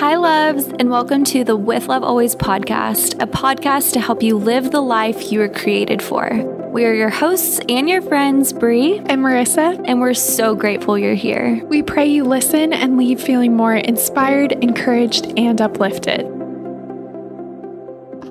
Hi, loves, and welcome to the With Love Always podcast, a podcast to help you live the life you were created for. We are your hosts and your friends, Bree and Marissa, and we're so grateful you're here. We pray you listen and leave feeling more inspired, encouraged, and uplifted.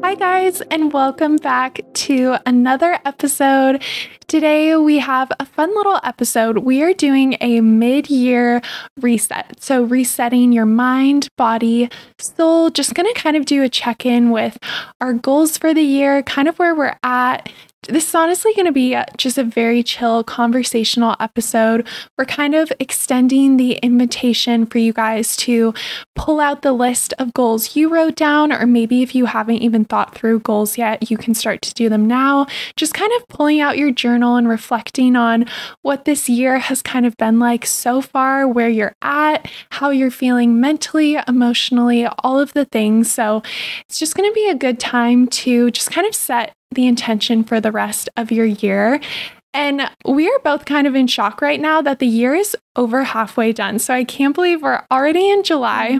Hi, guys, and welcome back to another episode. Today, we have a fun little episode. We are doing a mid-year reset. So resetting your mind, body, soul, just going to kind of do a check-in with our goals for the year, kind of where we're at. This is honestly going to be just a very chill conversational episode. We're kind of extending the invitation for you guys to pull out the list of goals you wrote down, or maybe if you haven't even thought through goals yet, you can start to do them now. Just kind of pulling out your journal and reflecting on what this year has kind of been like so far, where you're at, how you're feeling mentally, emotionally, all of the things. So it's just going to be a good time to just kind of set the intention for the rest of your year. And we are both kind of in shock right now that the year is over halfway done. So I can't believe we're already in July.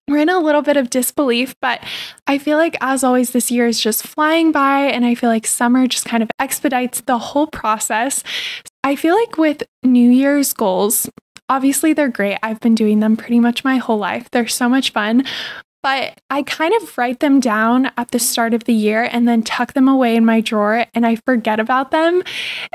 We're in a little bit of disbelief, but I feel like, as always, this year is just flying by, and I feel like summer just kind of expedites the whole process. I feel like with New Year's goals, obviously they're great. I've been doing them pretty much my whole life. They're so much fun. But I kind of write them down at the start of the year and then tuck them away in my drawer, and I forget about them.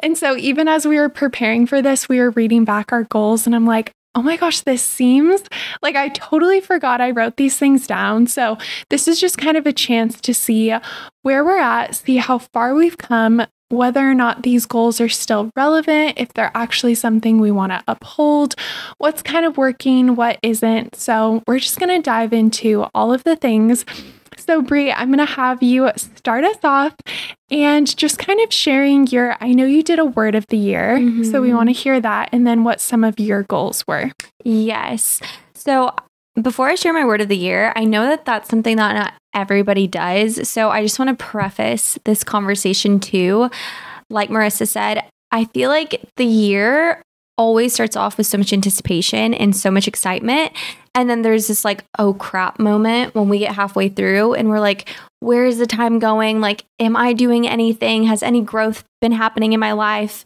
And so even as we were preparing for this, we were reading back our goals, and I'm like, oh my gosh, this seems like I totally forgot I wrote these things down. So this is just kind of a chance to see where we're at, see how far we've come, whether or not these goals are still relevant, if they're actually something we want to uphold, what's kind of working, what isn't. So we're just going to dive into all of the things. So Bree, I'm going to have you start us off and just kind of sharing I know you did a word of the year, so we want to hear that, and then what some of your goals were. Yes. So before I share my word of the year, I know that that's something that not everybody does. So I just want to preface this conversation too. Like Marissa said, I feel like the year always starts off with so much anticipation and so much excitement. And then there's this like, oh crap moment when we get halfway through and we're like, where is the time going? Like, am I doing anything? Has any growth been happening in my life?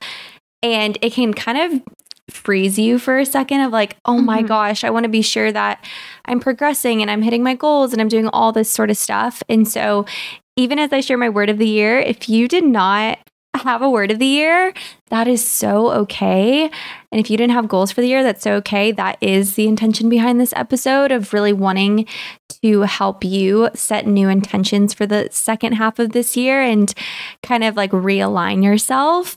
And it can kind of freeze you for a second of like, oh my gosh, I want to be sure that I'm progressing and I'm hitting my goals and I'm doing all this sort of stuff. And so even as I share my word of the year, if you did not have a word of the year, that is so okay. And if you didn't have goals for the year, that's so okay. That is the intention behind this episode, of really wanting to help you set new intentions for the second half of this year and kind of like realign yourself.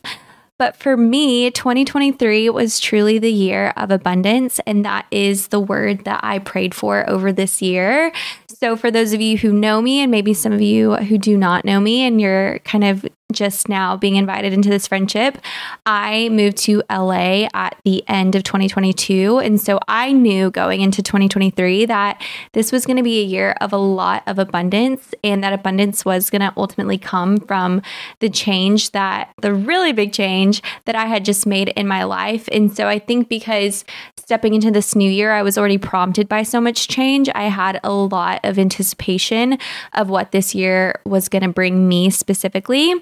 But for me, 2023 was truly the year of abundance, and that is the word that I prayed for over this year. So for those of you who know me, and maybe some of you who do not know me, and you're kind of just now being invited into this friendship, I moved to LA at the end of 2022. And so I knew going into 2023 that this was going to be a year of a lot of abundance, and that abundance was going to ultimately come from the really big change that I had just made in my life. And so I think because stepping into this new year, I was already prompted by so much change, I had a lot of anticipation of what this year was going to bring me specifically.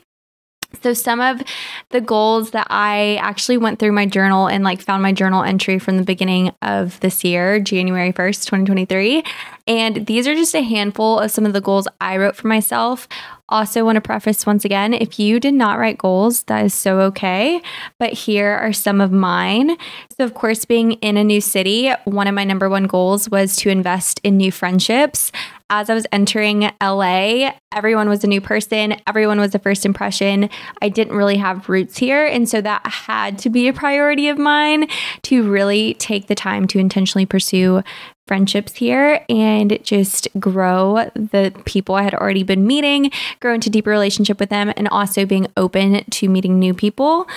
So some of the goals that I actually went through my journal and like found my journal entry from the beginning of this year, January 1st, 2023. And these are just a handful of some of the goals I wrote for myself. Also want to preface once again, if you did not write goals, that is so okay. But here are some of mine. So of course, being in a new city, one of my number one goals was to invest in new friendships. As I was entering LA, everyone was a new person. Everyone was a first impression. I didn't really have roots here. And so that had to be a priority of mine, to really take the time to intentionally pursue friendships here and just grow the people I had already been meeting, grow into deeper relationship with them, and also being open to meeting new people.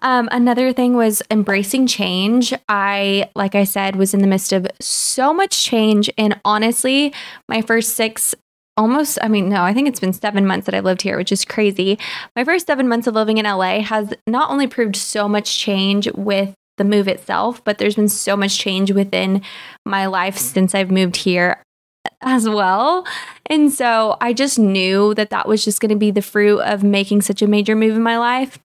Another thing was embracing change. Like I said, was in the midst of so much change. And honestly, my first I think it's been 7 months that I've lived here, which is crazy. My first 7 months of living in LA has not only proved so much change with the move itself, but there's been so much change within my life since I've moved here as well. And so I just knew that that was just going to be the fruit of making such a major move in my life.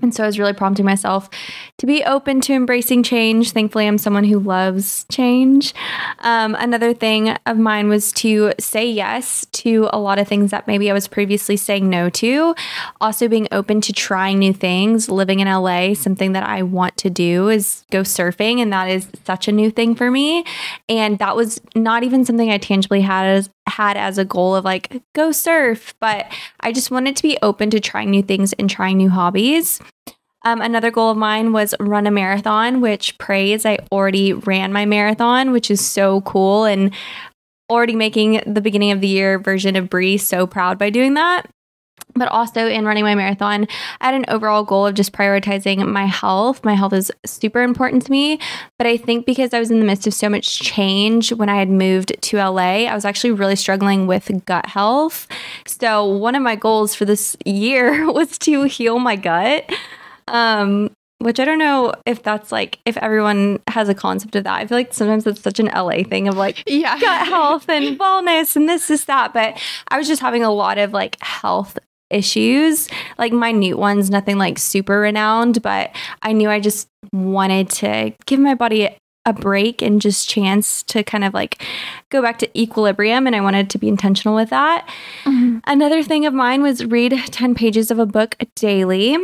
And so I was really prompting myself to be open to embracing change. Thankfully, I'm someone who loves change. Another thing of mine was to say yes to a lot of things that maybe I was previously saying no to. Also being open to trying new things. Living in LA, something that I want to do is go surfing. And that is such a new thing for me. And that was not even something I tangibly had as a goal of like, go surf. But I just wanted to be open to trying new things and trying new hobbies. Another goal of mine was run a marathon, which praise, I already ran my marathon, which is so cool, and already making the beginning of the year version of Bree so proud by doing that. But also in running my marathon, I had an overall goal of just prioritizing my health. My health is super important to me. But I think because I was in the midst of so much change when I had moved to LA, I was actually really struggling with gut health. So one of my goals for this year was to heal my gut. Which I don't know if that's like, if everyone has a concept of that. I feel like sometimes it's such an LA thing of like gut health and wellness and this, that. But I was just having a lot of like health issues, like minute ones, nothing like super renowned, but I knew I just wanted to give my body a break and just chance to kind of like go back to equilibrium. And I wanted to be intentional with that. Mm-hmm. Another thing of mine was read 10 pages of a book daily.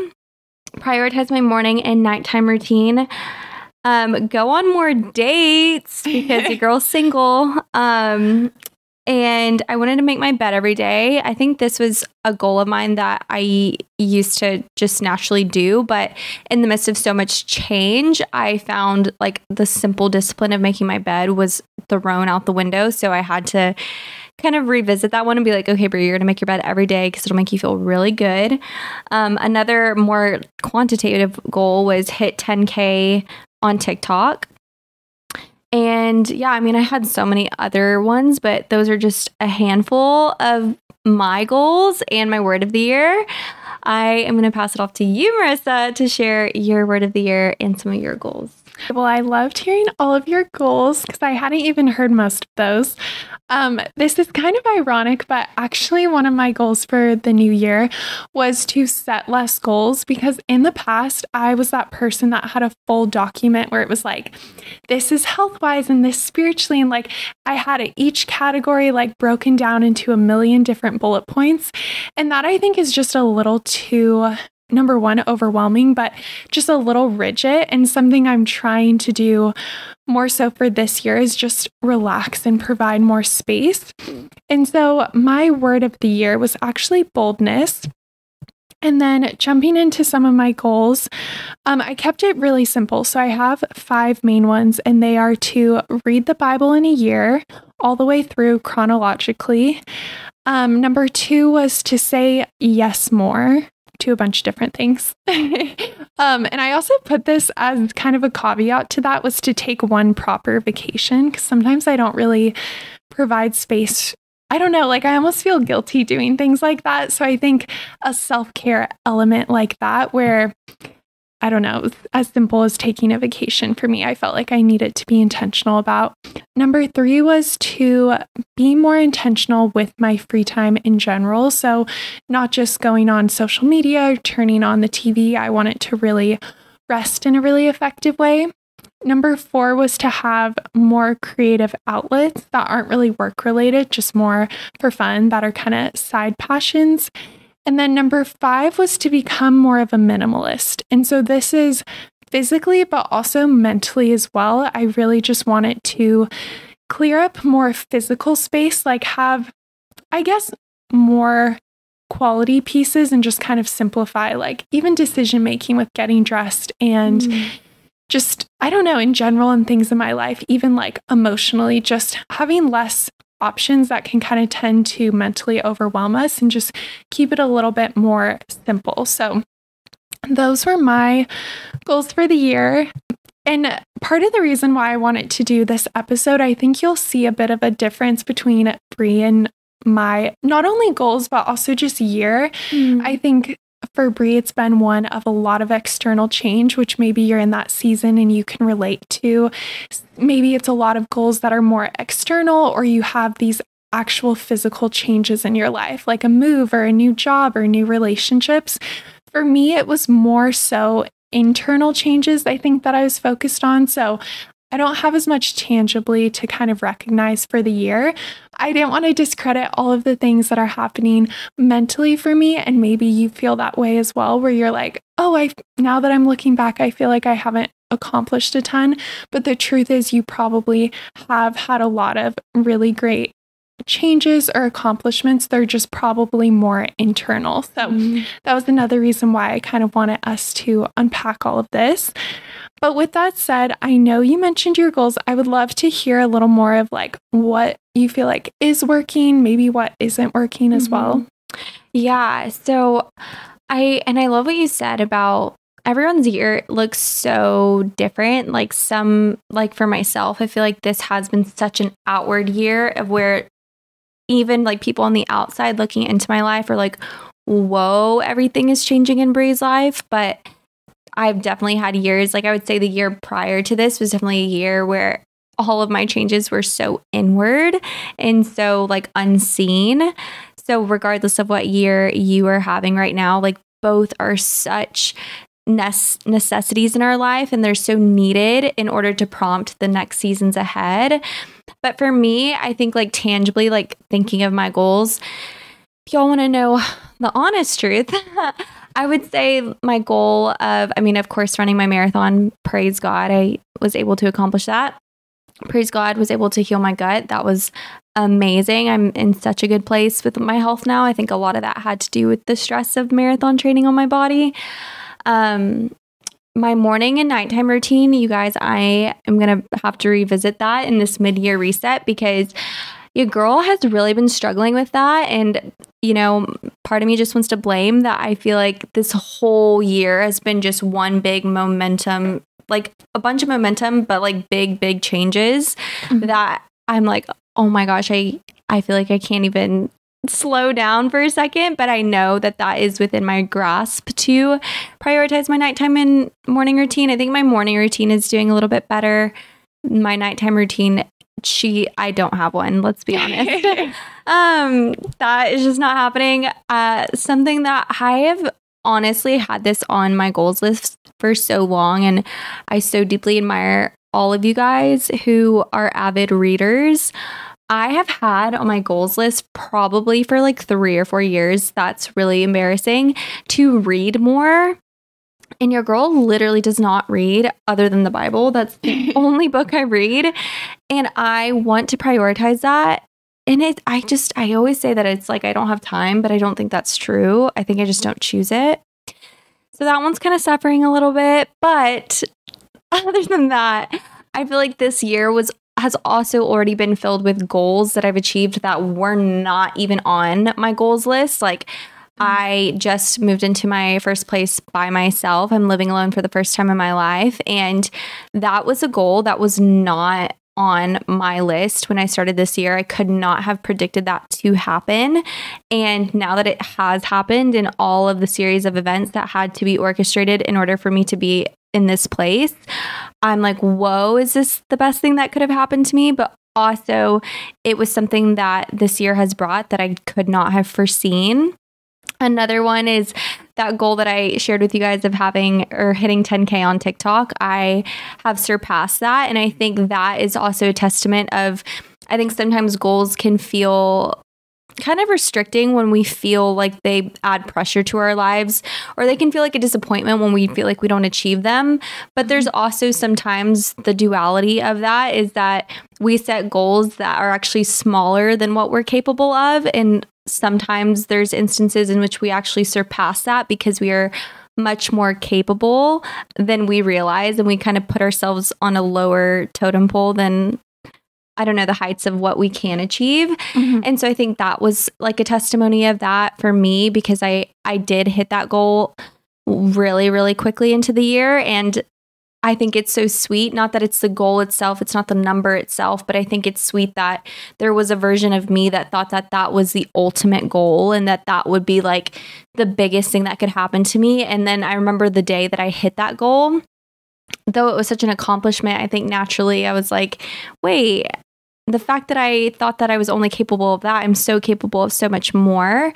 Prioritize my morning and nighttime routine. Go on more dates because your girl's single. And I wanted to make my bed every day. I think this was a goal of mine that I used to just naturally do. But in the midst of so much change, I found like the simple discipline of making my bed was thrown out the window. So I had to kind of revisit that one and be like, okay, Brie, you're going to make your bed every day because it'll make you feel really good. Another more quantitative goal was hit 10K on TikTok. And yeah, I mean, I had so many other ones, but those are just a handful of my goals and my word of the year. I am going to pass it off to you, Marissa, to share your word of the year and some of your goals. Well, I loved hearing all of your goals because I hadn't even heard most of those. This is kind of ironic, but actually one of my goals for the new year was to set less goals because in the past, I was that person that had a full document where it was like, this is health-wise and this spiritually. And like I had each category like broken down into a million different bullet points. And that I think is just a little too, number one, overwhelming, but just a little rigid, and something I'm trying to do more so for this year is just relax and provide more space. And so my word of the year was actually boldness. And then jumping into some of my goals, I kept it really simple. So I have 5 main ones, and they are to read the Bible in a year, all the way through chronologically. Number 2 was to say yes more to a bunch of different things. And I also put this as kind of a caveat to that, was to take one proper vacation, because sometimes I don't really provide space. I don't know, like I almost feel guilty doing things like that. So I think a self-care element like that, where, I don't know, as simple as taking a vacation for me, I felt like I needed to be intentional about. Number 3 was to be more intentional with my free time in general. So not just going on social media or turning on the TV. I wanted to really rest in a really effective way. Number 4 was to have more creative outlets that aren't really work related, just more for fun, that are kind of side passions. And then number 5 was to become more of a minimalist. And so this is physically, but also mentally as well. I really just wanted to clear up more physical space, like have, I guess, more quality pieces, and just kind of simplify, like even decision making with getting dressed and just, I don't know, in general and things in my life, even like emotionally, just having less options that can kind of tend to mentally overwhelm us, and just keep it a little bit more simple. So those were my goals for the year. And part of the reason why I wanted to do this episode, I think you'll see a bit of a difference between Brie and my not only goals, but also just year. I think for Brie, it's been one of a lot of external change, which maybe you're in that season and you can relate to. Maybe it's a lot of goals that are more external, or you have these actual physical changes in your life, like a move or a new job or new relationships. For me, it was more so internal changes, I think, that I was focused on. So I don't have as much tangibly to kind of recognize for the year. I didn't want to discredit all of the things that are happening mentally for me. And maybe you feel that way as well, where you're like, oh, now that I'm looking back, I feel like I haven't accomplished a ton. But the truth is, you probably have had a lot of really great changes or accomplishments. They're just probably more internal. So that was another reason why I kind of wanted us to unpack all of this. But with that said, I know you mentioned your goals. I would love to hear a little more of like what you feel like is working, maybe what isn't working as well. Yeah. So I love what you said about everyone's year looks so different. Like for myself, I feel like this has been such an outward year of where even like people on the outside looking into my life are like, whoa, everything is changing in Brie's life. But I've definitely had years, like I would say the year prior to this was definitely a year where all of my changes were so inward and so like unseen. So regardless of what year you are having right now, like both are such necessities in our life, and they're so needed in order to prompt the next seasons ahead. But for me, I think like tangibly, like thinking of my goals, if y'all want to know the honest truth, I would say my goal of course, running my marathon, praise God, I was able to accomplish that. Praise God, was able to heal my gut. That was amazing. I'm in such a good place with my health now. I think a lot of that had to do with the stress of marathon training on my body. My morning and nighttime routine, you guys, I am going to have to revisit that in this mid-year reset because your girl has really been struggling with that. And, you know, part of me just wants to blame that. I feel like this whole year has been just one big momentum, like a bunch of momentum, but like big changes that I'm like, oh my gosh, I feel like I can't even slow down for a second, but I know that that is within my grasp to prioritize my nighttime and morning routine. I think my morning routine is doing a little bit better. My nighttime routine, I don't have one, let's be honest. That is just not happening. Something that I have honestly had this on my goals list for so long, and I so deeply admire all of you guys who are avid readers. I have had on my goals list probably for like 3 or 4 years, that's really embarrassing, to read more. And your girl literally does not read other than the Bible. That's the only book I read. And I want to prioritize that. And I always say that it's like I don't have time, but I don't think that's true. I think I just don't choose it. So that one's kind of suffering a little bit. But other than that, I feel like this year has also already been filled with goals that I've achieved that were not even on my goals list. Like I just moved into my first place by myself. I'm living alone for the first time in my life. And that was a goal that was not on my list when I started this year. I could not have predicted that to happen. And now that it has happened in all of the series of events that had to be orchestrated in order for me to be in this place, I'm like, whoa, is this the best thing that could have happened to me? But also it was something that this year has brought that I could not have foreseen. Another one is that goal that I shared with you guys of having or hitting 10K on TikTok. I have surpassed that. And I think that is also a testament of, I think sometimes goals can feel kind of restricting when we feel like they add pressure to our lives, or they can feel like a disappointment when we feel like we don't achieve them. But there's also sometimes the duality of that is that we set goals that are actually smaller than what we're capable of. And sometimes there's instances in which we actually surpass that because we are much more capable than we realize. And we kind of put ourselves on a lower totem pole than, I don't know, the heights of what we can achieve. And so I think that was like a testimony of that for me, because I did hit that goal really, really quickly into the year. And I think it's so sweet. Not that it's the goal itself, it's not the number itself, but I think it's sweet that there was a version of me that thought that that was the ultimate goal and that that would be like the biggest thing that could happen to me. And then I remember the day that I hit that goal, though it was such an accomplishment, I think naturally I was like, wait, the fact that I thought that I was only capable of that, I'm so capable of so much more.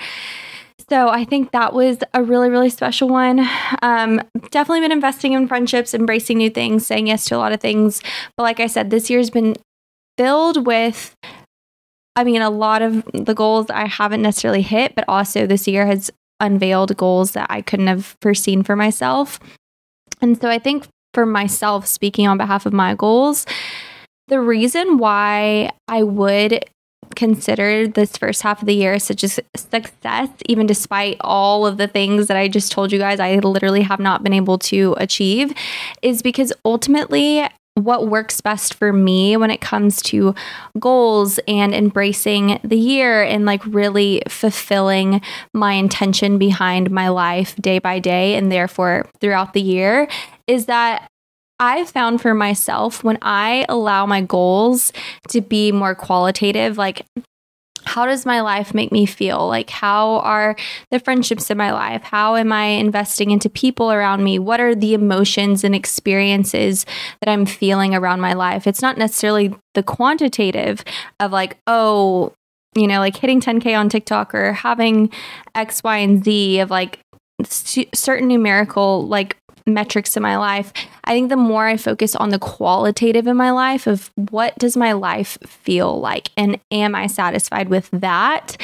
So I think that was a really, really special one. Definitely been investing in friendships, embracing new things, saying yes to a lot of things. But like I said, this year's been filled with, a lot of the goals I haven't necessarily hit, but also this year has unveiled goals that I couldn't have foreseen for myself. And so I think for myself, speaking on behalf of my goals, the reason why I would consider this first half of the year such a success, even despite all of the things that I just told you guys I literally have not been able to achieve, is because ultimately what works best for me when it comes to goals and embracing the year and like really fulfilling my intention behind my life day by day and therefore throughout the year is that I've found for myself when I allow my goals to be more qualitative, like how does my life make me feel? Like how are the friendships in my life? How am I investing into people around me? What are the emotions and experiences that I'm feeling around my life? It's not necessarily the quantitative of like, oh, like hitting 10K on TikTok or having X, Y, and Z of like certain numerical like metrics in my life. I think the more I focus on the qualitative in my life of what does my life feel like and am I satisfied with that,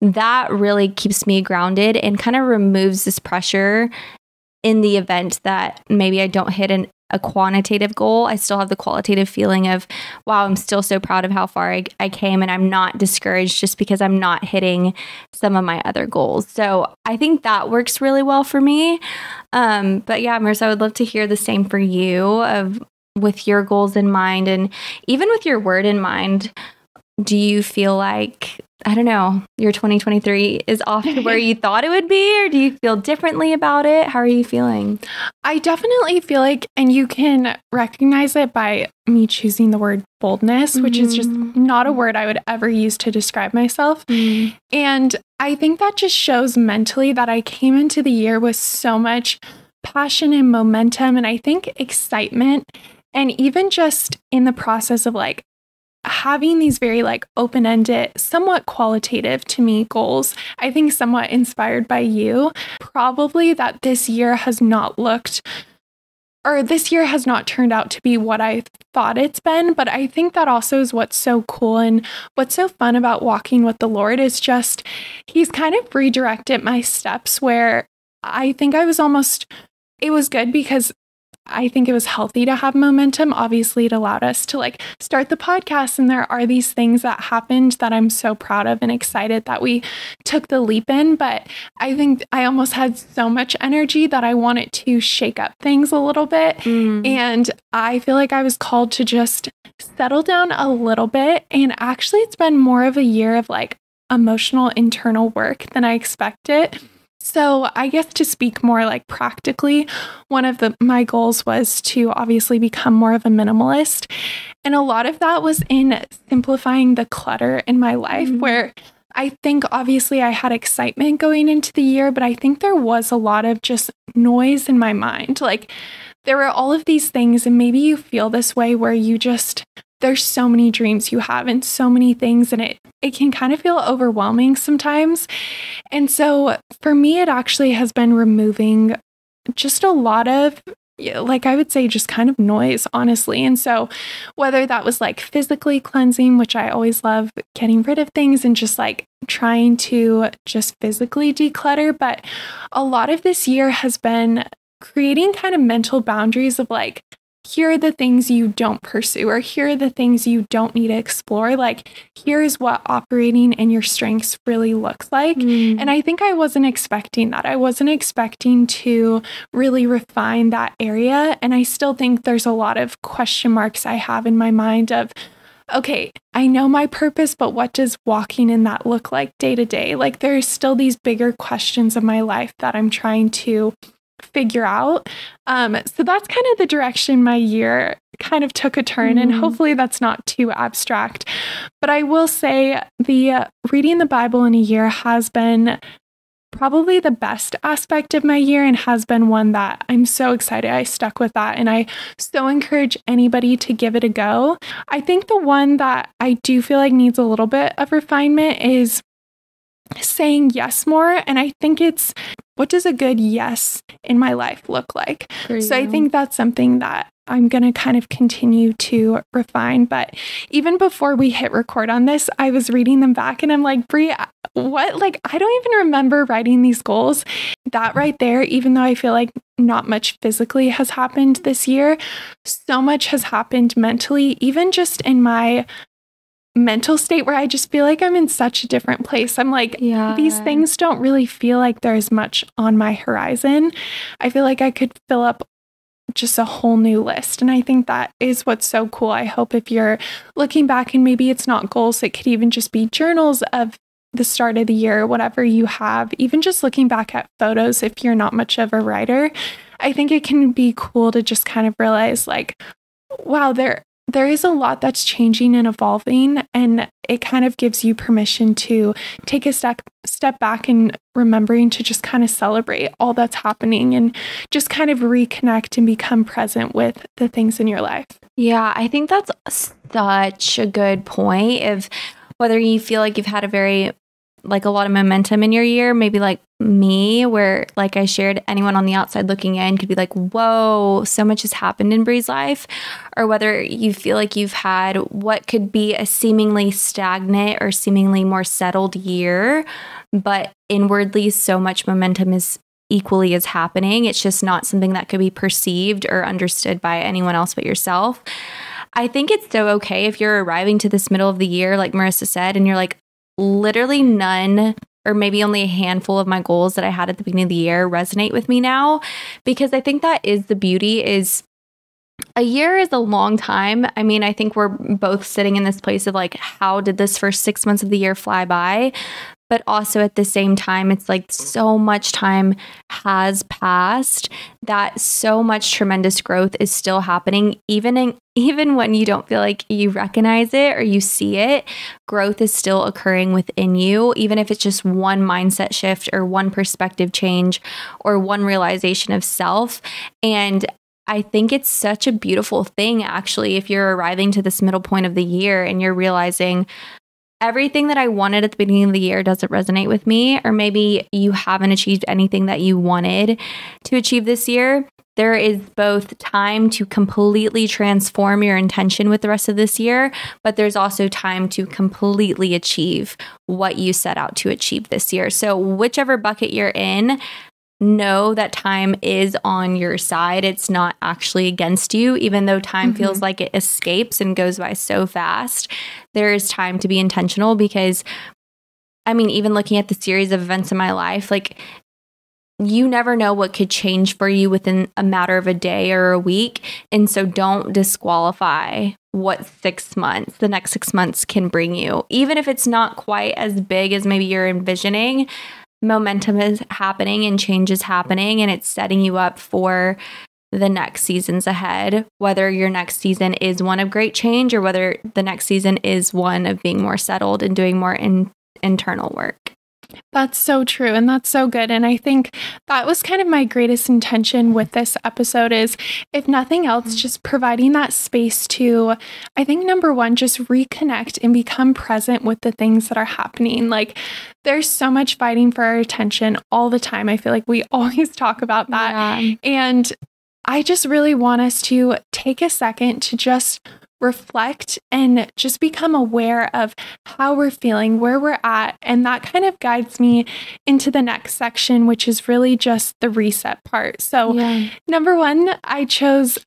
that really keeps me grounded and kind of removes this pressure in the event that maybe I don't hit a quantitative goal. I still have the qualitative feeling of, wow, I'm still so proud of how far I came and I'm not discouraged just because I'm not hitting some of my other goals. So I think that works really well for me. But yeah, Marissa, I would love to hear the same for you with your goals in mind and even with your word in mind. Do you feel like, I don't know, your 2023 is off to where you thought it would be, or do you feel differently about it? How are you feeling? I definitely feel like, and you can recognize it by me choosing the word boldness, which is just not a word I would ever use to describe myself. And I think that just shows mentally that I came into the year with so much passion and momentum, and I think excitement, and even just in the process of like, having these very like open-ended, somewhat qualitative to me goals, I think somewhat inspired by you, probably that this year has not turned out to be what I thought it's been. But I think that also is what's so cool and what's so fun about walking with the Lord is just, he's kind of redirected my steps where I think it was good because I think it was healthy to have momentum. Obviously, it allowed us to like start the podcast. And there are these things that happened that I'm so proud of and excited that we took the leap in. But I think I almost had so much energy that I wanted to shake up things a little bit. And I feel like I was called to just settle down a little bit. And actually, it's been more of a year of like emotional internal work than I expected. So I guess to speak more like practically, one of my goals was to obviously become more of a minimalist. And a lot of that was in simplifying the clutter in my life, where I think obviously I had excitement going into the year, but I think there was a lot of just noise in my mind. Like there were all of these things, and maybe you feel this way where there's so many dreams you have and so many things, and it can kind of feel overwhelming sometimes. And so for me, it actually has been removing just a lot of, like I would say, just kind of noise, honestly. And so whether that was like physically cleansing, which I always love getting rid of things and just like trying to just physically declutter, but a lot of this year has been creating kind of mental boundaries of like, here are the things you don't pursue, or here are the things you don't need to explore. Like, here's what operating in your strengths really looks like. And I think I wasn't expecting that. I wasn't expecting to really refine that area. And I still think there's a lot of question marks I have in my mind of, okay, I know my purpose, but what does walking in that look like day to day? Like, there's still these bigger questions of my life that I'm trying to figure out. So that's kind of the direction my year kind of took a turn, and hopefully that's not too abstract. But I will say the reading the Bible in a year has been probably the best aspect of my year, and has been one that I'm so excited I stuck with that. And I so encourage anybody to give it a go. I think the one that I do feel like needs a little bit of refinement is saying yes more. And I think it's, what does a good yes in my life look like? So I think that's something that I'm going to kind of continue to refine. But even before we hit record on this, I was reading them back and I'm like, Brie, what? Like, I don't even remember writing these goals. That right there, even though I feel like not much physically has happened this year, so much has happened mentally, even just in my mental state, where I just feel like I'm in such a different place. I'm like, these things don't really feel like there's much on my horizon. I feel like I could fill up just a whole new list. And I think that is what's so cool. I hope if you're looking back, and maybe it's not goals, it could even just be journals of the start of the year, whatever you have, even just looking back at photos, if you're not much of a writer, I think it can be cool to just kind of realize like, wow, there is a lot that's changing and evolving, and it kind of gives you permission to take a step back and remembering to just kind of celebrate all that's happening and just kind of reconnect and become present with the things in your life. Yeah, I think that's such a good point. Of whether you feel like you've had a lot of momentum in your year, maybe like me, where like I shared, anyone on the outside looking in could be like, whoa, so much has happened in Brie's life. Or whether you feel like you've had what could be a seemingly stagnant or seemingly more settled year, but inwardly so much momentum is equally as happening. It's just not something that could be perceived or understood by anyone else but yourself. I think it's so okay if you're arriving to this middle of the year, like Marissa said, and you're like, literally none, or maybe only a handful of my goals that I had at the beginning of the year resonate with me now. Because I think that is the beauty, is a year is a long time. I mean, I think we're both sitting in this place of like, how did this first 6 months of the year fly by? But also at the same time, it's like so much time has passed that so much tremendous growth is still happening. Even when you don't feel like you recognize it or you see it, growth is still occurring within you, even if it's just one mindset shift or one perspective change or one realization of self. And I think it's such a beautiful thing, actually, if you're arriving to this middle point of the year and you're realizing everything that I wanted at the beginning of the year doesn't resonate with me, or maybe you haven't achieved anything that you wanted to achieve this year. There is both time to completely transform your intention with the rest of this year, but there's also time to completely achieve what you set out to achieve this year. So whichever bucket you're in, know that time is on your side. It's not actually against you, even though time feels like it escapes and goes by so fast. There is time to be intentional, because, I mean, even looking at the series of events in my life, like, you never know what could change for you within a matter of a day or a week. And so don't disqualify what the next 6 months can bring you. Even if it's not quite as big as maybe you're envisioning, momentum is happening and change is happening, and it's setting you up for the next seasons ahead, whether your next season is one of great change or whether the next season is one of being more settled and doing more internal work. That's so true. And that's so good. And I think that was kind of my greatest intention with this episode, is, if nothing else, just providing that space to, I think, number one, just reconnect and become present with the things that are happening. Like, there's so much fighting for our attention all the time. I feel like we always talk about that. Yeah. And I just really want us to take a second to just reflect and just become aware of how we're feeling, where we're at. And that kind of guides me into the next section, which is really just the reset part. So number one, I chose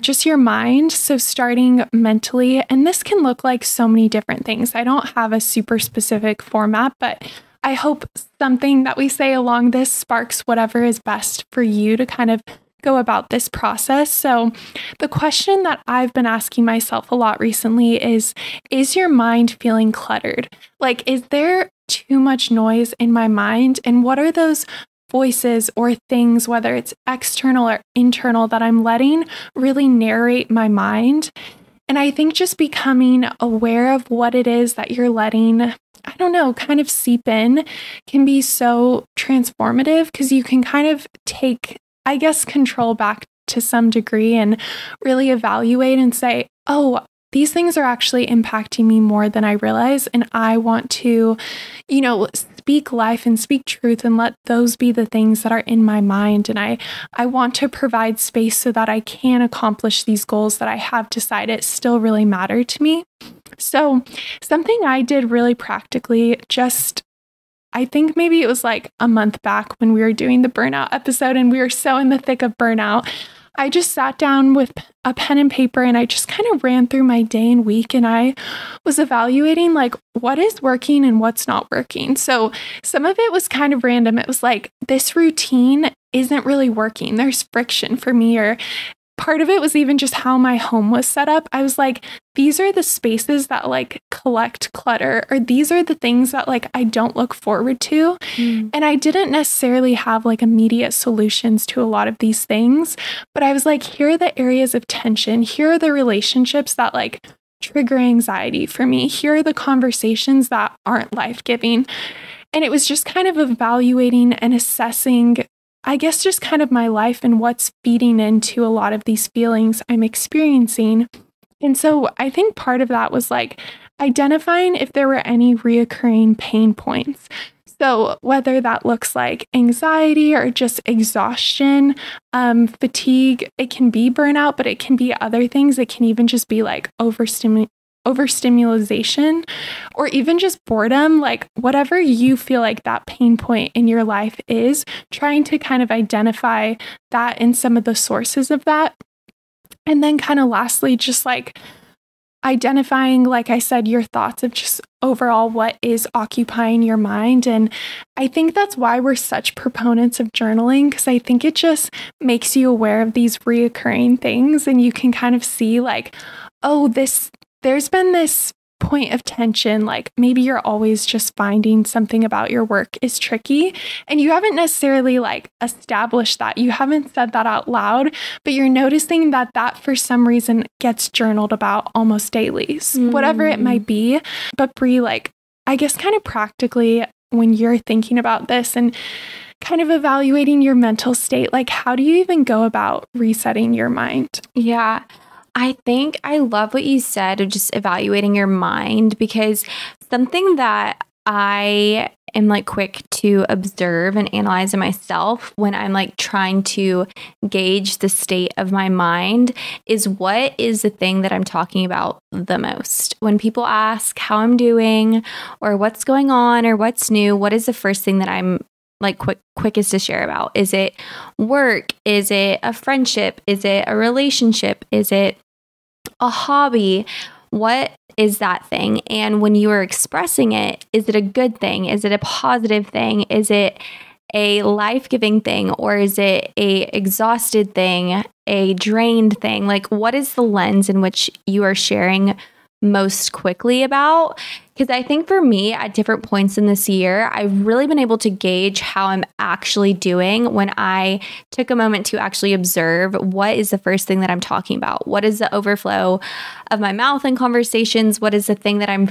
just your mind. So starting mentally, and this can look like so many different things. I don't have a super specific format, but I hope something that we say along this sparks whatever is best for you to kind of go about this process. So the question that I've been asking myself a lot recently is your mind feeling cluttered? Like, is there too much noise in my mind? And what are those voices or things, whether it's external or internal, that I'm letting really narrate my mind. And I think just becoming aware of what it is that you're letting, I don't know, kind of seep in can be so transformative, because you can kind of take, I guess, control back to some degree and really evaluate and say, oh, these things are actually impacting me more than I realize. And I want to, speak life and speak truth and let those be the things that are in my mind. And I want to provide space so that I can accomplish these goals that I have decided still really matter to me. So something I did really practically, I think maybe it was like a month back when we were doing the burnout episode and we were so in the thick of burnout, I just sat down with a pen and paper and I just kind of ran through my day and week, and I was evaluating like what is working and what's not working. So some of it was kind of random. It was like, this routine isn't really working. There's friction for me, or part of it was even just how my home was set up. I was like, these are the spaces that like collect clutter, or these are the things that like I don't look forward to. And I didn't necessarily have like immediate solutions to a lot of these things, but I was like, here are the areas of tension. Here are the relationships that like trigger anxiety for me. Here are the conversations that aren't life-giving. And it was just kind of evaluating and assessing, I guess, just kind of my life and what's feeding into a lot of these feelings I'm experiencing. And so I think part of that was like identifying if there were any reoccurring pain points. So whether that looks like anxiety or just exhaustion, fatigue, it can be burnout, but it can be other things. It can even just be like overstimulation, or even just boredom, like whatever you feel like that pain point in your life is, trying to kind of identify that and some of the sources of that. And then kind of lastly, just like identifying, like I said, your thoughts of just overall what is occupying your mind. And I think that's why we're such proponents of journaling, because I think it just makes you aware of these reoccurring things, and you can kind of see like, oh, there's been this point of tension, like maybe you're always just finding something about your work is tricky, and you haven't necessarily like established that. You haven't said that out loud, but you're noticing that for some reason gets journaled about almost daily, whatever it might be. But Brie, like, I guess kind of practically, when you're thinking about this and kind of evaluating your mental state, like how do you even go about resetting your mind? Yeah. I think I love what you said of just evaluating your mind, because something that I am like quick to observe and analyze in myself when I'm like trying to gauge the state of my mind is, what is the thing that I'm talking about the most? When people ask how I'm doing or what's going on or what's new, what is the first thing that I'm like quickest to share about? Is it work? Is it a friendship? Is it a relationship? Is it a hobby? What is that thing? And when you are expressing it, is it a good thing? Is it a positive thing? Is it a life-giving thing? Or is it a exhausted thing, a drained thing? Like, what is the lens in which you are sharing most quickly about? Because I think for me, at different points in this year, I've really been able to gauge how I'm actually doing when I took a moment to actually observe what is the first thing that I'm talking about. What is the overflow of my mouth in conversations? What is the thing that I'm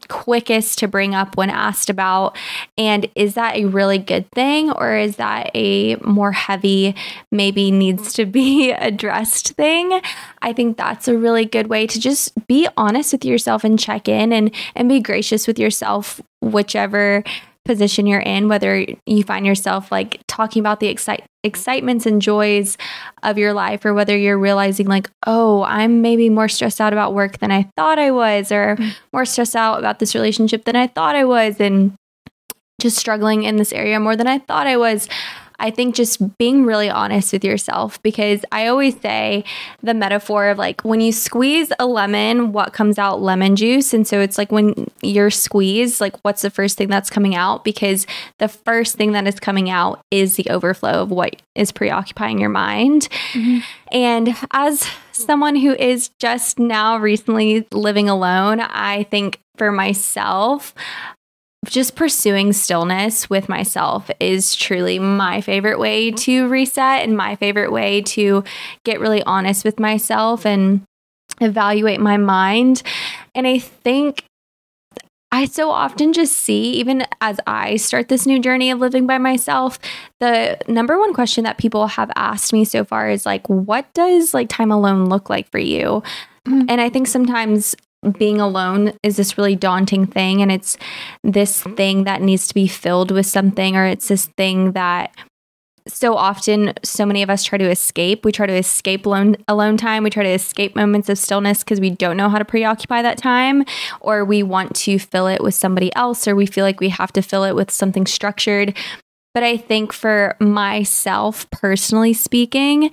quickest to bring up when asked about? And is that a really good thing, or is that a more heavy, maybe needs to be addressed thing? I think that's a really good way to just be honest with yourself and check in and be gracious with yourself, whichever position you're in, whether you find yourself like talking about the excitements and joys of your life, or whether you're realizing like, oh, I'm maybe more stressed out about work than I thought I was, or more stressed out about this relationship than I thought I was, and just struggling in this area more than I thought I was. I think just being really honest with yourself, because I always say the metaphor of like when you squeeze a lemon, what comes out? Lemon juice. And so it's like when you're squeezed, like what's the first thing that's coming out? Because the first thing that is coming out is the overflow of what is preoccupying your mind. Mm-hmm. And as someone who is just now recently living alone, I think for myself, just pursuing stillness with myself is truly my favorite way to reset and my favorite way to get really honest with myself and evaluate my mind. And I think I so often just see, even as I start this new journey of living by myself, the number one question that people have asked me so far is like, what does like time alone look like for you? Mm-hmm. And I think sometimes being alone is this really daunting thing. And it's this thing that needs to be filled with something, or it's this thing that so often so many of us try to escape. We try to escape alone time. We try to escape moments of stillness because we don't know how to preoccupy that time, or we want to fill it with somebody else, or we feel like we have to fill it with something structured. But I think for myself, personally speaking,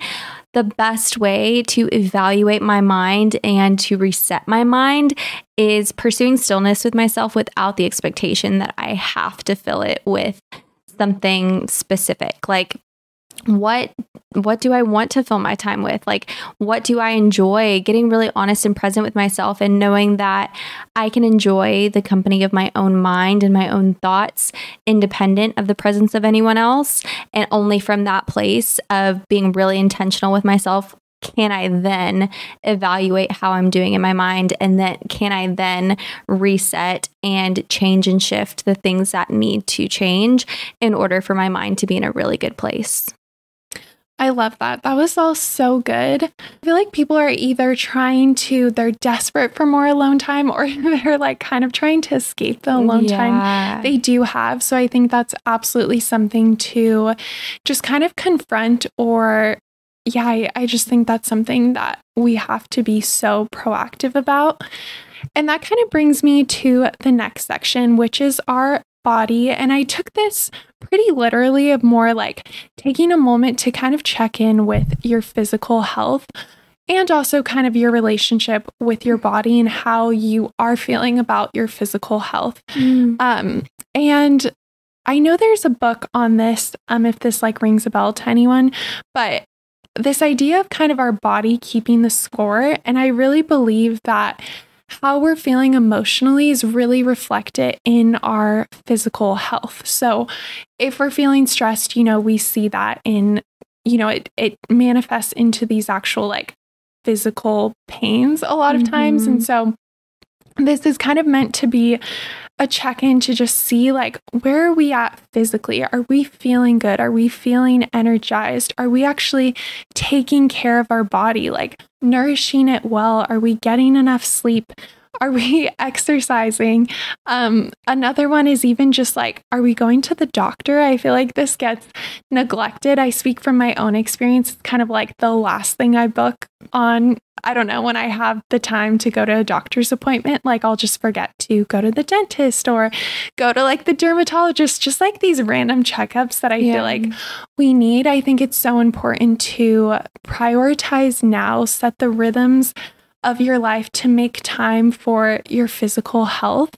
the best way to evaluate my mind and to reset my mind is pursuing stillness with myself without the expectation that I have to fill it with something specific. Like, what do I want to fill my time with? Like, what do I enjoy? Getting really honest and present with myself and knowing that I can enjoy the company of my own mind and my own thoughts independent of the presence of anyone else. And only from that place of being really intentional with myself can I then evaluate how I'm doing in my mind, and then can I then reset and change and shift the things that need to change in order for my mind to be in a really good place. I love that. That was all so good. I feel like people are either they're desperate for more alone time, or they're like kind of trying to escape the alone time they do have. So I think that's absolutely something to just kind of confront, or I just think that's something that we have to be so proactive about. And that kind of brings me to the next section, which is our body. And I took this pretty literally, of more like taking a moment to kind of check in with your physical health and also kind of your relationship with your body and how you are feeling about your physical health. And I know there's a book on this, if this like rings a bell to anyone, but this idea of kind of our body keeping the score. And I really believe that how we're feeling emotionally is really reflected in our physical health. So if we're feeling stressed, we see that in, it manifests into these actual like physical pains a lot of times. And so this is kind of meant to be a check-in to just see like, where are we at physically? Are we feeling good? Are we feeling energized? Are we actually taking care of our body, like nourishing it well? Are we getting enough sleep? Are we exercising? Another one is even just like, are we going to the doctor? I feel like this gets neglected. I speak from my own experience. It's kind of like the last thing I book on, I don't know, when I have the time to go to a doctor's appointment, like I'll just forget to go to the dentist or go to like the dermatologist, just like these random checkups that I feel like we need. I think it's so important to prioritize now, set the rhythms of your life to make time for your physical health.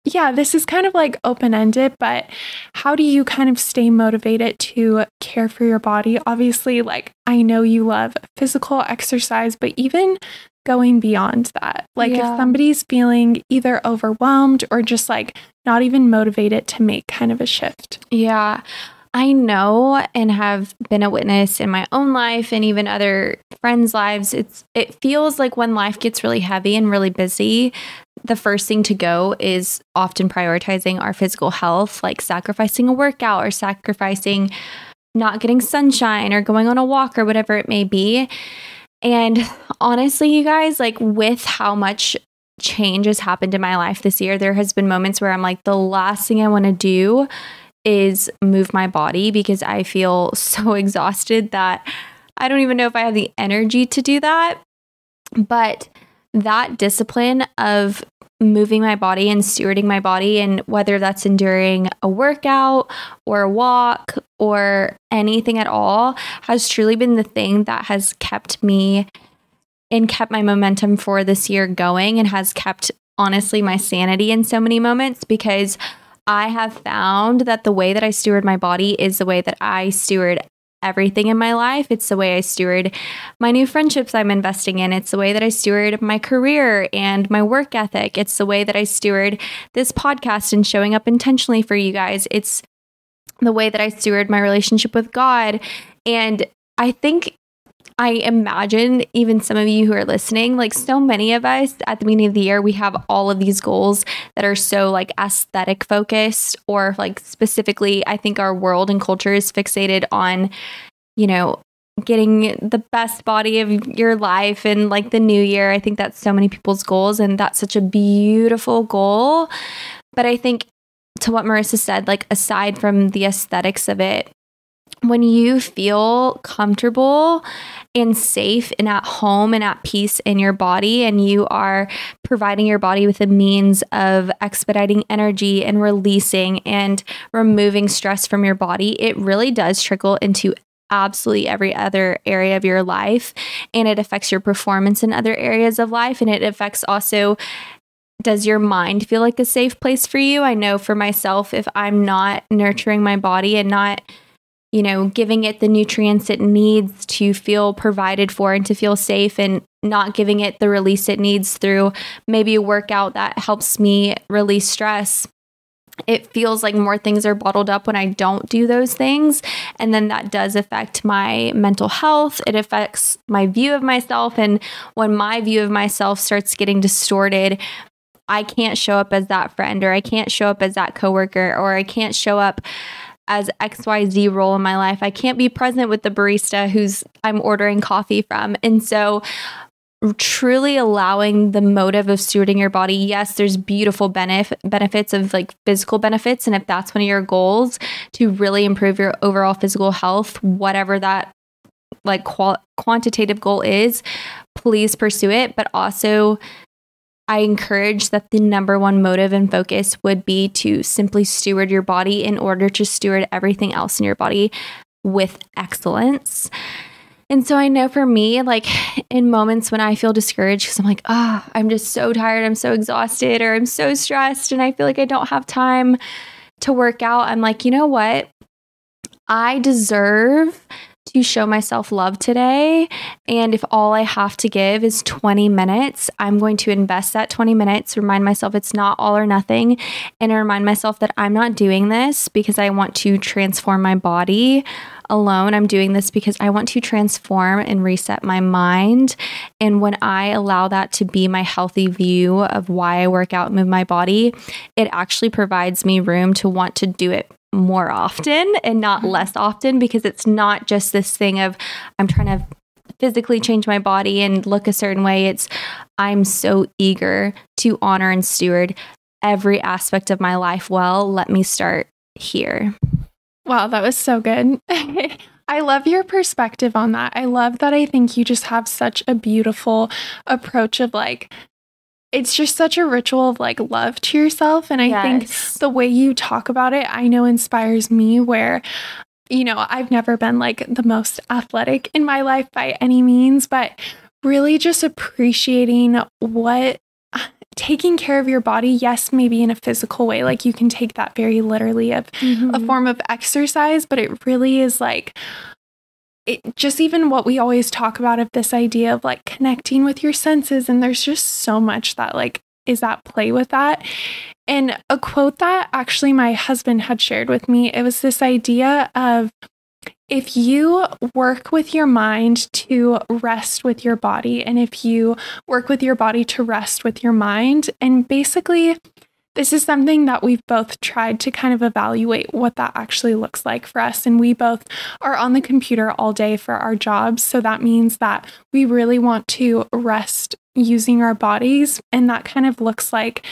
Yeah, this is kind of like open-ended, but how do you kind of stay motivated to care for your body? Obviously, like I know you love physical exercise, but even going beyond that, like if somebody's feeling either overwhelmed or just like not even motivated to make kind of a shift. Yeah. I know and have been a witness in my own life and even other friends' lives. It feels like when life gets really heavy and really busy, the first thing to go is often prioritizing our physical health, like sacrificing a workout or sacrificing not getting sunshine or going on a walk or whatever it may be. And honestly, you guys, like with how much change has happened in my life this year, there has been moments where I'm like, the last thing I want to do is move my body because I feel so exhausted that I don't even know if I have the energy to do that. But that discipline of moving my body and stewarding my body, and whether that's enduring a workout or a walk or anything at all, has truly been the thing that has kept me and kept my momentum for this year going, and has kept, honestly, my sanity in so many moments, because I have found that the way that I steward my body is the way that I steward everything in my life. It's the way I steward my new friendships I'm investing in. It's the way that I steward my career and my work ethic. It's the way that I steward this podcast and showing up intentionally for you guys. It's the way that I steward my relationship with God. And I imagine even some of you who are listening, like so many of us at the beginning of the year, we have all of these goals that are so like aesthetic focused, or like specifically, I think our world and culture is fixated on, getting the best body of your life and like the new year. I think that's so many people's goals, and that's such a beautiful goal. But I think to what Marissa said, like aside from the aesthetics of it, when you feel comfortable and safe and at home and at peace in your body, and you are providing your body with a means of expediting energy and releasing and removing stress from your body, it really does trickle into absolutely every other area of your life. And it affects your performance in other areas of life. And it affects also, does your mind feel like a safe place for you? I know for myself, if I'm not nurturing my body and not giving it the nutrients it needs to feel provided for and to feel safe, and not giving it the release it needs through maybe a workout that helps me release stress, it feels like more things are bottled up when I don't do those things. And then that does affect my mental health. It affects my view of myself. And when my view of myself starts getting distorted, I can't show up as that friend, or I can't show up as that coworker, or I can't show up as XYZ role in my life. I can't be present with the barista who's I'm ordering coffee from. And so truly allowing the motive of stewarding your body. Yes, there's beautiful benefits of like physical benefits. And if that's one of your goals to really improve your overall physical health, whatever that like quantitative goal is, please pursue it. But also, I encourage that the number one motive and focus would be to simply steward your body in order to steward everything else in your body with excellence. And so I know for me, like in moments when I feel discouraged, because I'm like, I'm just so tired, I'm so exhausted, or I'm so stressed, and I feel like I don't have time to work out, I'm like, you know what? I deserve to show myself love today. And if all I have to give is 20 minutes, I'm going to invest that 20 minutes, remind myself it's not all or nothing, and remind myself that I'm not doing this because I want to transform my body alone. I'm doing this because I want to transform and reset my mind. And when I allow that to be my healthy view of why I work out and move my body, it actually provides me room to want to do it more often and not less often, because it's not just this thing of I'm trying to physically change my body and look a certain way. It's I'm so eager to honor and steward every aspect of my life well. Let me start here. Wow, that was so good. I love your perspective on that. I love that. I think you just have such a beautiful approach of like, it's just such a ritual of like love to yourself. And I think the way you talk about it, I know inspires me, where, I've never been like the most athletic in my life by any means, but really just appreciating what taking care of your body, yes, maybe in a physical way, like you can take that very literally of a form of exercise, but it really is like, it just even what we always talk about of this idea of like connecting with your senses. And there's just so much that like is at play with that. And a quote that actually my husband had shared with me, it was this idea of, if you work with your mind to rest with your body, and if you work with your body to rest with your mind, and basically this is something that we've both tried to kind of evaluate what that actually looks like for us. And we both are on the computer all day for our jobs. So that means that we really want to rest using our bodies. And that kind of looks like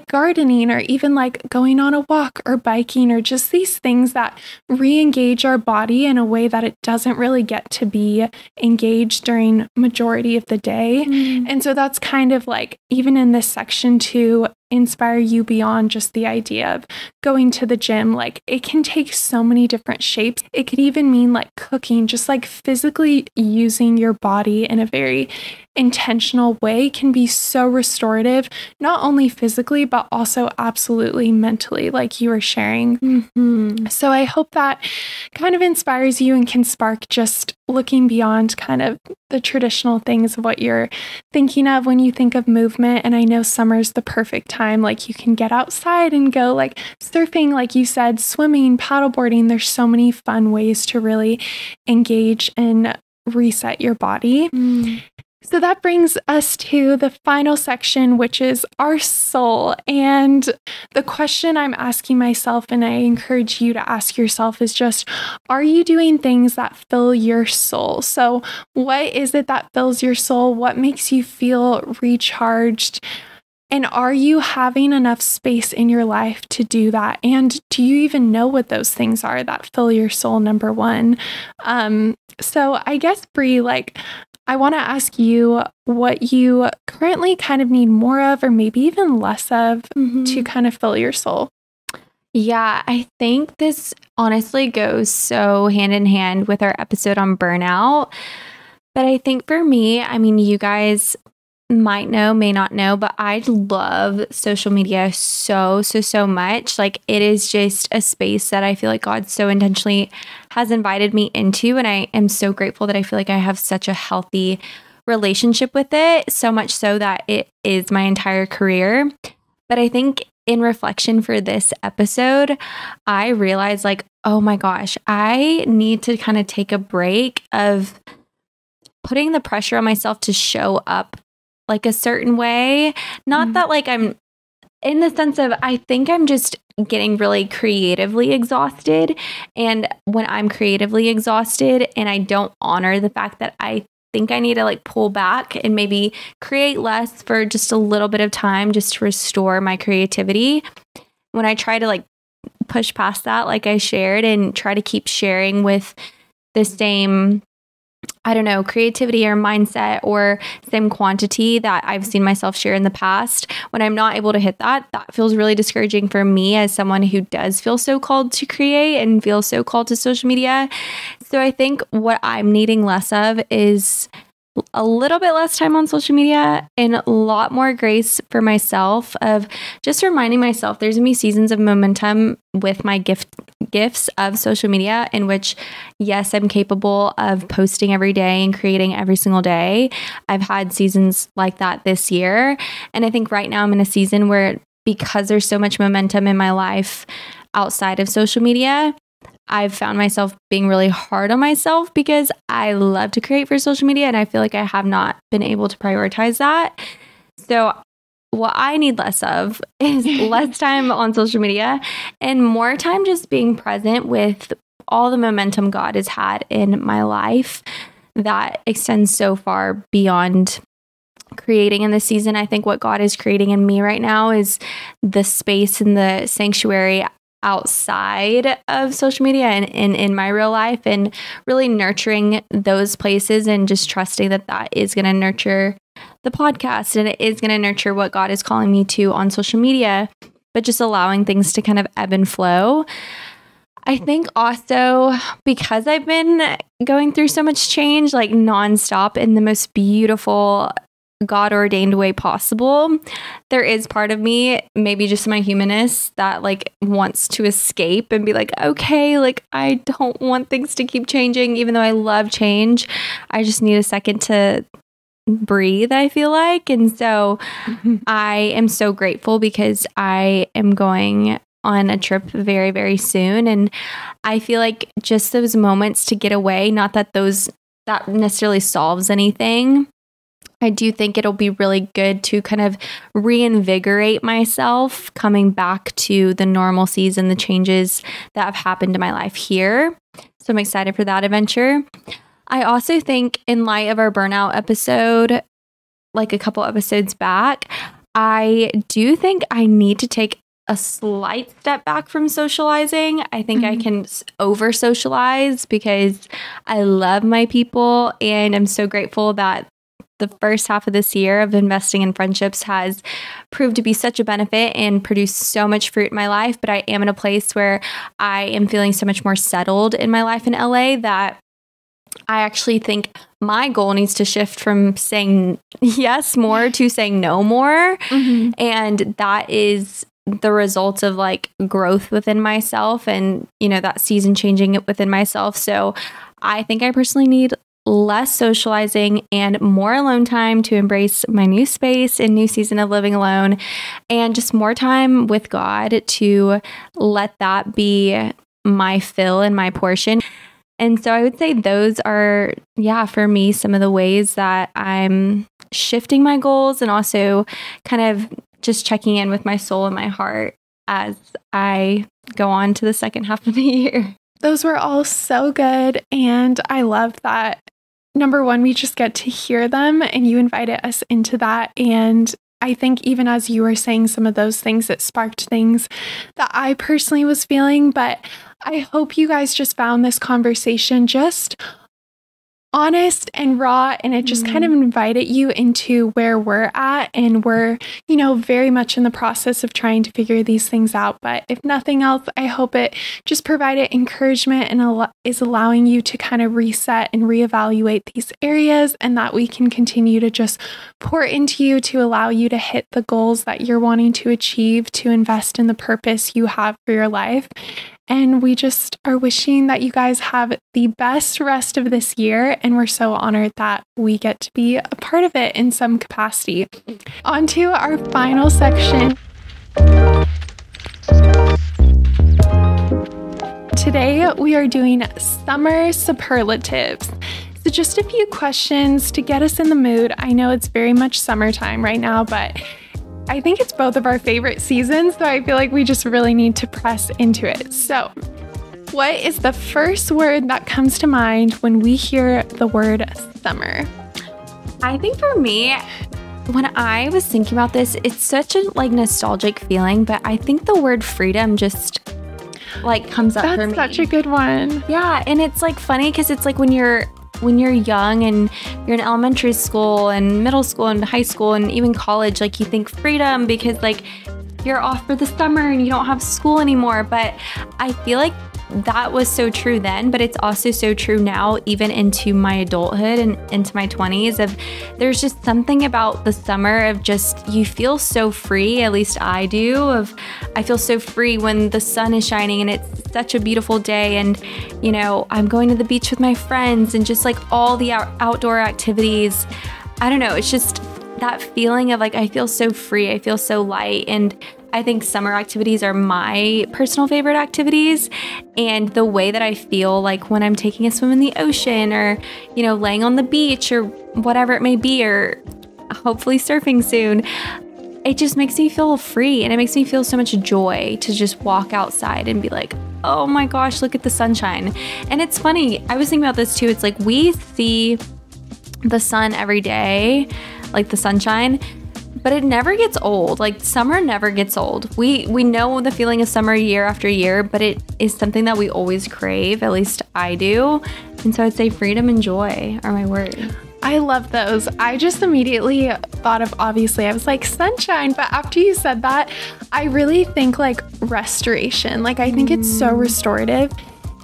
gardening, or even like going on a walk or biking, or just these things that re-engage our body in a way that it doesn't really get to be engaged during majority of the day. And so that's kind of like, even in this section to inspire you beyond just the idea of going to the gym, like it can take so many different shapes. It could even mean like cooking, just like physically using your body in a very intentional way can be so restorative, not only physically, but also absolutely mentally, like you were sharing. So I hope that kind of inspires you and can spark just looking beyond kind of the traditional things of what you're thinking of when you think of movement. And I know summer's the perfect time. Like you can get outside and go like surfing, like you said, swimming, paddleboarding. There's so many fun ways to really engage and reset your body. So that brings us to the final section, which is our soul. And the question I'm asking myself, and I encourage you to ask yourself, is just, are you doing things that fill your soul? So what is it that fills your soul? What makes you feel recharged? And are you having enough space in your life to do that? And do you even know what those things are that fill your soul, number one? So I guess, Brie, like, I want to ask you what you currently kind of need more of, or maybe even less of, to kind of fill your soul. Yeah, I think this honestly goes so hand in hand with our episode on burnout. But I think for me, I mean, you guys might know, may not know, but I love social media so much. Like it is just a space that I feel like God so intentionally has invited me into. And I am so grateful that I feel like I have such a healthy relationship with it, so much so that it is my entire career. But I think in reflection for this episode, I realized like, oh my gosh, I need to kind of take a break of putting the pressure on myself to show up like a certain way. Not that like I'm in the sense of, I think I'm just getting really creatively exhausted. And when I'm creatively exhausted and I don't honor the fact that I think I need to like pull back and maybe create less for just a little bit of time just to restore my creativity. When I try to like push past that, like I shared, and try to keep sharing with the same, I don't know, creativity or mindset or same quantity that I've seen myself share in the past, when I'm not able to hit that, that feels really discouraging for me as someone who does feel so called to create and feel so called to social media. So I think what I'm needing less of is a little bit less time on social media and a lot more grace for myself of just reminding myself there's gonna be seasons of momentum with my gifts of social media in which, yes, I'm capable of posting every day and creating every single day. I've had seasons like that this year. And I think right now I'm in a season where, because there's so much momentum in my life outside of social media, I've found myself being really hard on myself because I love to create for social media and I feel like I have not been able to prioritize that. So what I need less of is less time on social media and more time just being present with all the momentum God has had in my life that extends so far beyond creating in this season. I think what God is creating in me right now is the space and the sanctuary outside of social media and in my real life, and really nurturing those places and just trusting that that is going to nurture the podcast and it is going to nurture what God is calling me to on social media, but just allowing things to kind of ebb and flow. I think also because I've been going through so much change, like nonstop in the most beautiful God-ordained way possible, there is part of me, maybe just my humanness, that like wants to escape and be like, okay, like I don't want things to keep changing, even though I love change. I just need a second to breathe, I feel like. And so I am so grateful because I am going on a trip very, very soon. And I feel like just those moments to get away, not that that necessarily solves anything. I do think it'll be really good to kind of reinvigorate myself coming back to the normalcies and the changes that have happened in my life here. So I'm excited for that adventure. I also think in light of our burnout episode, like a couple episodes back, I do think I need to take a slight step back from socializing. I think I can over socialize because I love my people and I'm so grateful that the first half of this year of investing in friendships has proved to be such a benefit and produced so much fruit in my life. But I am in a place where I am feeling so much more settled in my life in LA that I actually think my goal needs to shift from saying yes more to saying no more. Mm-hmm. And that is the result of like growth within myself and, that season changing it within myself. So I think I personally need less socializing and more alone time to embrace my new space and new season of living alone, and just more time with God to let that be my fill and my portion. And so I would say those are, for me, some of the ways that I'm shifting my goals and also kind of just checking in with my soul and my heart as I go on to the second half of the year. Those were all so good. And I love that. Number one, we just get to hear them and you invited us into that. And I think even as you were saying some of those things, it sparked things that I personally was feeling. But I hope you guys just found this conversation just honest and raw, and it just kind of invited you into where we're at, and we're, very much in the process of trying to figure these things out. But if nothing else, I hope it just provided encouragement and is allowing you to kind of reset and reevaluate these areas, and that we can continue to just pour into you to allow you to hit the goals that you're wanting to achieve, to invest in the purpose you have for your life. And we just are wishing that you guys have the best rest of this year. And we're so honored that we get to be a part of it in some capacity. On to our final section. Today, we are doing summer superlatives. So just a few questions to get us in the mood. I know it's very much summertime right now, but I think it's both of our favorite seasons, so I feel like we just really need to press into it. So, what is the first word that comes to mind when we hear the word summer? I think for me, when I was thinking about this, it's such a nostalgic feeling, but I think the word freedom just comes up for me. That's such a good one. Yeah, and it's funny because it's when you're young and you're in elementary school and middle school and high school and even college, you think freedom because you're off for the summer and you don't have school anymore. But I feel like that was so true then, but it's also so true now, even into my adulthood and into my 20s, of there's just something about the summer of just, you feel so free, at least I do, I feel so free when the sun is shining and it's such a beautiful day, and I'm going to the beach with my friends and just all the outdoor activities. I don't know, it's just that feeling of I feel so free, I feel so light. And I think summer activities are my personal favorite activities, and the way that I feel when I'm taking a swim in the ocean or, laying on the beach or whatever it may be, or hopefully surfing soon, it just makes me feel free, and it makes me feel so much joy to just walk outside and be oh my gosh, look at the sunshine. And it's funny, I was thinking about this too. It's we see the sun every day, the sunshine, but it never gets old. Summer never gets old. We know the feeling of summer year after year, but it is something that we always crave, at least I do. And so I'd say freedom and joy are my words. I love those. I just immediately thought of, obviously, I was sunshine, but after you said that, I really think restoration. I think it's so restorative.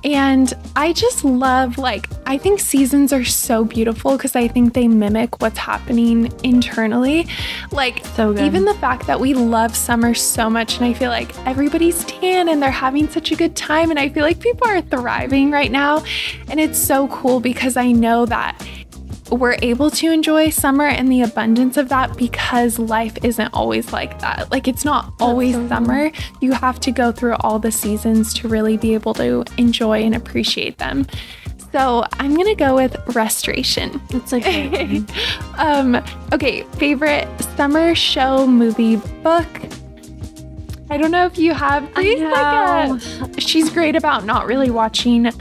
And I just love, I think seasons are so beautiful because I think they mimic what's happening internally. So good. Even the fact that we love summer so much, and I feel everybody's tan and they're having such a good time, and I feel people are thriving right now. And it's so cool because I know that we're able to enjoy summer and the abundance of that because life isn't always like that. It's not always summer. You have to go through all the seasons to really be able to enjoy and appreciate them. So I'm going to go with restoration. It's okay. Okay, favorite summer show, movie, book. I don't know if you have. Please, she's great about not really watching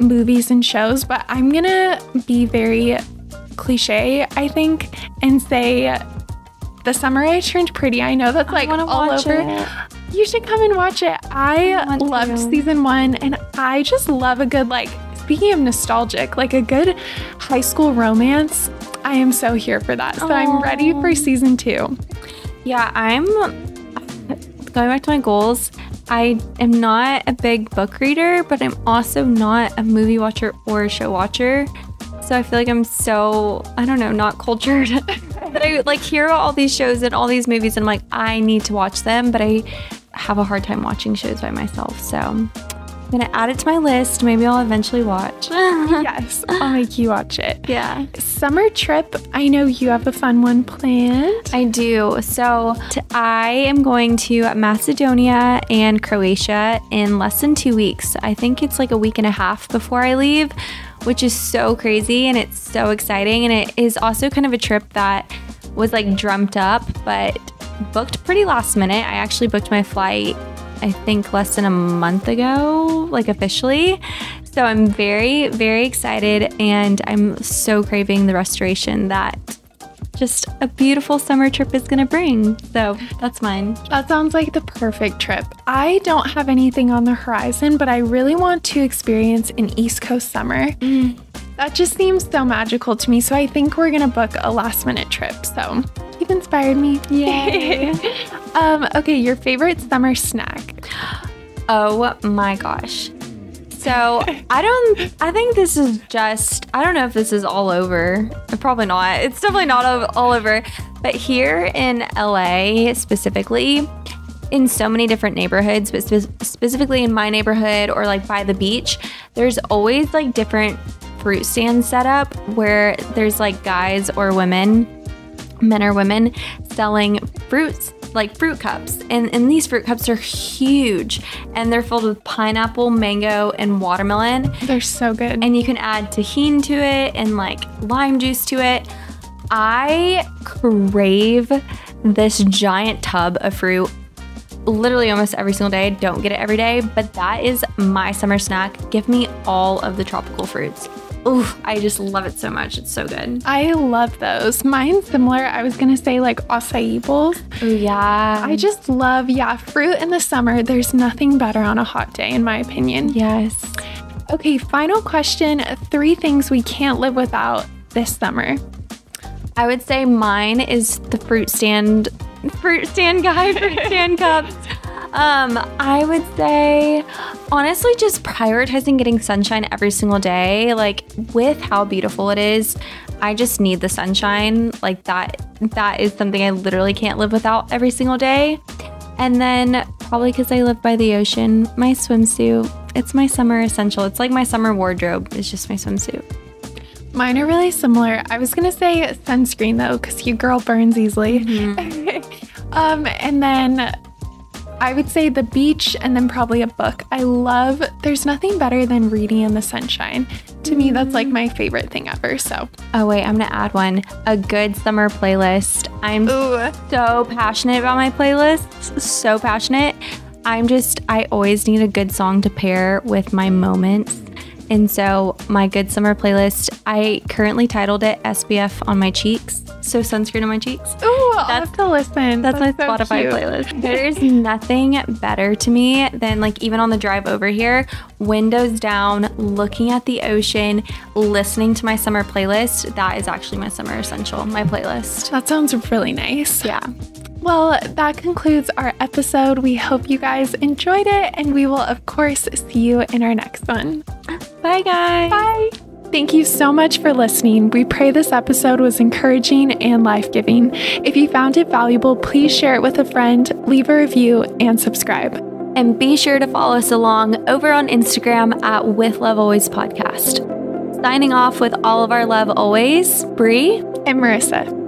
movies and shows, but I'm going to be very cliche, I think, and say The Summer I Turned Pretty. I know that's all over. It. You should come and watch it. I loved season 1, and I just love a good, speaking of nostalgic, a good high school romance. I am so here for that. So I'm ready for season 2. Yeah, I'm going back to my goals. I am not a big book reader, but I'm also not a movie watcher or a show watcher. So I feel like I'm so, I don't know, not cultured. But I like hear about all these shows and all these movies and I'm like, I need to watch them, but I have a hard time watching shows by myself. So I'm going to add it to my list. Maybe I'll eventually watch. Yes, I'll make you watch it. Yeah. Summer trip. I know you have a fun one planned. I do. So I am going to Macedonia and Croatia in less than 2 weeks. I think it's like a week and a half before I leave, which is so crazy and it's so exciting. And it is also kind of a trip that was like dreamt up, but booked pretty last minute. I actually booked my flight, I think less than a month ago, like officially. So I'm very, very excited and I'm so craving the restoration that just a beautiful summer trip is gonna bring. So that's mine. That sounds like the perfect trip. I don't have anything on the horizon, but I really want to experience an East Coast summer. That just seems so magical to me. So I think we're gonna book a last minute trip. So you've inspired me. Yay. Okay, your favorite summer snack? Oh my gosh. So I think this is just, I don't know if this is all over. Probably not. It's definitely not all over. But here in LA specifically, in so many different neighborhoods, but specifically in my neighborhood or like by the beach, there's always like different fruit stands set up where there's like guys or women, men or women, selling fruits, like fruit cups. And these fruit cups are huge and they're filled with pineapple, mango, and watermelon. They're so good. And you can add tahini to it and like lime juice to it. I crave this giant tub of fruit literally almost every single day. Don't get it every day, but that is my summer snack. Give me all of the tropical fruits. Ooh, I just love it so much. It's so good. I love those. Mine's similar. I was going to say like acai bowls. Oh, yeah. I just love, fruit in the summer. There's nothing better on a hot day, in my opinion. Yes. Okay, final question. 3 things we can't live without this summer. I would say mine is the fruit stand cups. I would say, honestly, just prioritizing getting sunshine every single day. Like with how beautiful it is, I just need the sunshine. Like that is something I literally can't live without every single day. And then probably because I live by the ocean, my swimsuit. It's my summer essential. It's like my summer wardrobe. It's just my swimsuit. Mine are really similar. I was going to say sunscreen though, because your girl burns easily. And then I would say the beach and then probably a book. There's nothing better than reading in the sunshine. To me, that's like my favorite thing ever. So, oh wait, I'm gonna add one. A good summer playlist. I'm so passionate about my playlists. So passionate. I always need a good song to pair with my moments. And so my good summer playlist, I currently titled it SPF on my cheeks. So sunscreen on my cheeks. Ooh, I'll have to listen. That's my Spotify playlist. There's nothing better to me than like even on the drive over here, windows down, looking at the ocean, listening to my summer playlist. That is actually my summer essential, my playlist. That sounds really nice. Yeah. Well, that concludes our episode. We hope you guys enjoyed it, and we will, of course, see you in our next one. Bye, guys. Bye. Thank you so much for listening. We pray this episode was encouraging and life-giving. If you found it valuable, please share it with a friend, leave a review, and subscribe. And be sure to follow us along over on Instagram at With Love Always Podcast. Signing off with all of our love always, Bree and Marissa.